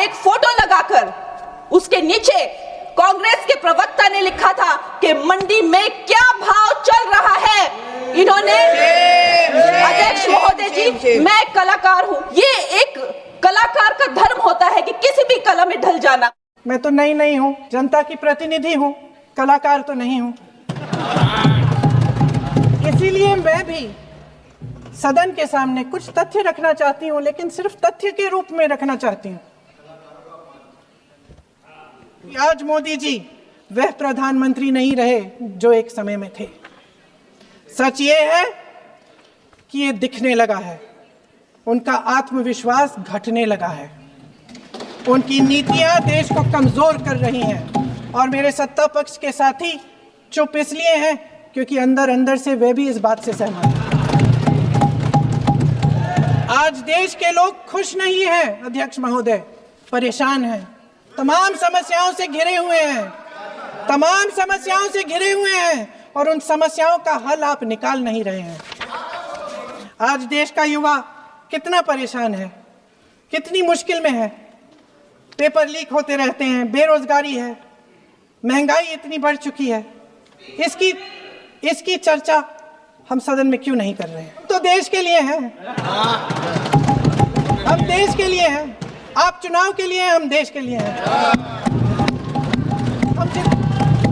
एक फोटो लगाकर उसके नीचे कांग्रेस के प्रवक्ता ने लिखा था कि मंडी में क्या भाव चल रहा है। इन्होंने अध्यक्ष महोदय जी, मैं कलाकार हूं, ये एक कलाकार का धर्म होता है कि किसी भी कला में ढल जाना। मैं तो नहीं हूं, जनता की प्रतिनिधि हूं, कलाकार तो नहीं हूं। इसीलिए मैं भी सदन के सामने कुछ तथ्य रखना चाहती हूं, लेकिन सिर्फ तथ्य के रूप में रखना चाहती हूं। आज मोदी जी वह प्रधानमंत्री नहीं रहे जो एक समय में थे। सच ये है कि ये दिखने लगा है, उनका आत्मविश्वास घटने लगा है, उनकी नीतियां देश को कमजोर कर रही हैं। और मेरे सत्ता पक्ष के साथी चुप इसलिए हैं क्योंकि अंदर अंदर से वे भी इस बात से सहमत हैं। आज देश के लोग खुश नहीं हैं अध्यक्ष महोदय, परेशान हैं, तमाम समस्याओं से घिरे हुए हैं, तमाम समस्याओं से घिरे हुए हैं, और उन समस्याओं का हल आप निकाल नहीं रहे हैं। आज देश का युवा कितना परेशान है, कितनी मुश्किल में है, पेपर लीक होते रहते हैं, बेरोजगारी है, महंगाई इतनी बढ़ चुकी है। इसकी चर्चा हम सदन में क्यों नहीं कर रहे हैं? तो देश के लिए हैं, हम देश के लिए हैं। आप चुनाव के लिए हैं, हम देश के लिए हैं।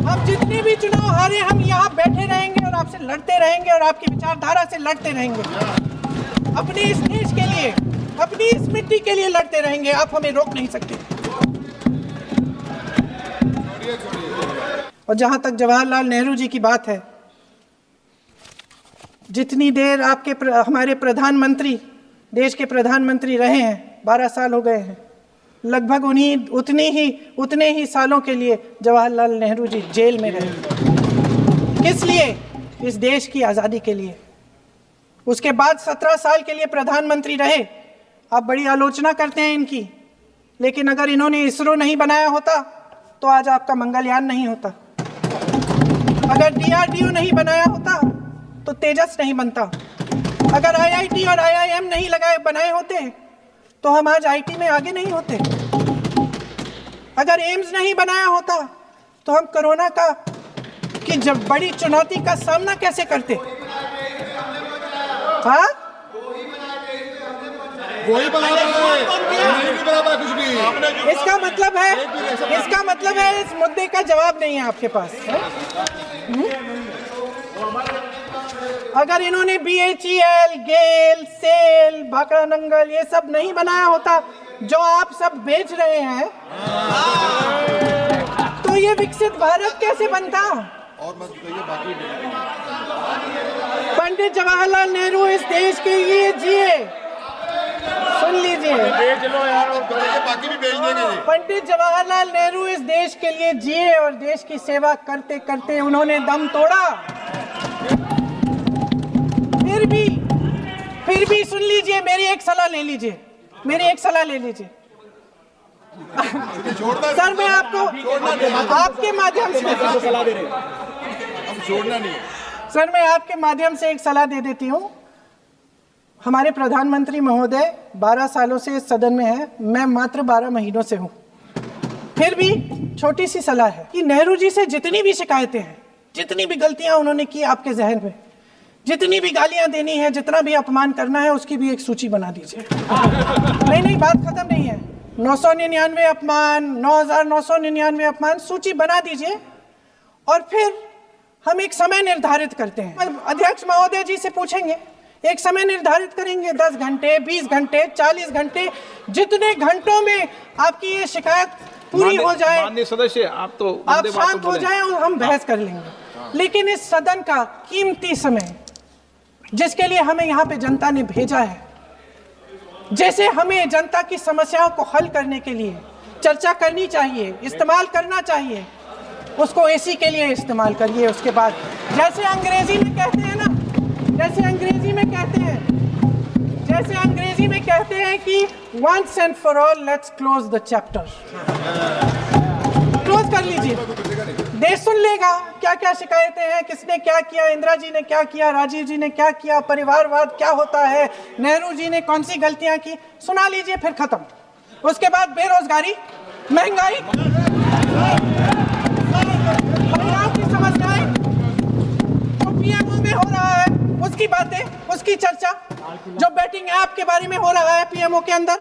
हम जितने भी चुनाव हारे, हम यहाँ बैठे रहेंगे और आपसे लड़ते रहेंगे और आपकी विचारधारा से लड़ते रहेंगे। अपने इस देश के लिए, अपनी इस मिट्टी के लिए लड़ते रहेंगे। आप हमें रोक नहीं सकते। और जहां तक जवाहरलाल नेहरू जी की बात है, जितनी देर हमारे प्रधानमंत्री देश के प्रधानमंत्री रहे हैं, 12 साल हो गए हैं, लगभग उतने ही सालों के लिए जवाहरलाल नेहरू जी जेल में रहे। किस लिए? इस देश की आज़ादी के लिए। उसके बाद 17 साल के लिए प्रधानमंत्री रहे। आप बड़ी आलोचना करते हैं इनकी, लेकिन अगर इन्होंने इसरो नहीं बनाया होता तो आज आपका मंगलयान नहीं होता। अगर DRDO नहीं बनाया होता तो तेजस नहीं बनता। अगर IIT और IIM नहीं बनाए होते तो हम आज IT में आगे नहीं होते। अगर एम्स नहीं बनाया होता तो हम कोरोना की जब बड़ी चुनौती का सामना कैसे करते? हाँ, वही बना कुछ भी। इसका मतलब है इस मुद्दे का जवाब नहीं है आपके पास। अगर इन्होंने BHEL, गेल, सेल, भाखड़ा नंगल ये सब नहीं बनाया होता जो आप सब बेच रहे हैं, तो ये विकसित भारत कैसे बनता? और मत कहिए बाकी। पंडित जवाहरलाल नेहरू इस देश के लिए जिए। सुन लीजिए, बाकी भी बेच देंगे। पंडित जवाहरलाल नेहरू इस देश के लिए जिए और देश की सेवा करते करते उन्होंने दम तोड़ा। फिर भी सुन लीजिए, मेरी एक सलाह ले लीजिए। सर, मैं आपके माध्यम से सलाह दे रहे हैं। हम छोड़ना नहीं। सर, मैं आपके माध्यम से एक सलाह दे देती हूँ। हमारे प्रधानमंत्री महोदय 12 सालों से इस सदन में हैं, मैं मात्र 12 महीनों से हूँ। फिर भी छोटी सी सलाह है कि नेहरू जी से जितनी भी शिकायतें हैं, जितनी भी गलतियां उन्होंने की आपके जहन में, जितनी भी गालियां देनी है, जितना भी अपमान करना है, उसकी भी एक सूची बना दीजिए। नहीं, बात खत्म नहीं है। 999 अपमान, 9,999 अपमान, सूची बना दीजिए और फिर हम एक समय निर्धारित करते हैं। अध्यक्ष महोदय जी से पूछेंगे, एक समय निर्धारित करेंगे, 10 घंटे, 20 घंटे, 40 घंटे, जितने घंटों में आपकी ये शिकायत पूरी हो जाए, माननीय सदस्य, आप शांत हो जाए और हम बहस कर लेंगे। लेकिन इस सदन का कीमती समय, जिसके लिए हमें यहाँ पे जनता ने भेजा है, जैसे हमें जनता की समस्याओं को हल करने के लिए चर्चा करनी चाहिए, इस्तेमाल करना चाहिए, उसको इसी के लिए इस्तेमाल करिए। उसके बाद जैसे अंग्रेजी में कहते हैं ना, जैसे अंग्रेजी में कहते हैं कि once and for all let's close the chapter। Close कर लीजिए, देश सुन लेगा क्या क्या शिकायतें हैं, किसने क्या किया, इंदिरा जी ने क्या किया, राजीव जी ने क्या किया, परिवारवाद क्या होता है, नेहरू जी ने कौन सी गलतियां की, सुना लीजिए, फिर खत्म। उसके बाद बेरोजगारी, महंगाई, महिलाओं की समस्याएं, जो पीएमओ में हो रहा है उसकी बातें, उसकी चर्चा, जो बैटिंग ऐप के बारे में हो रहा है पीएमओ के अंदर।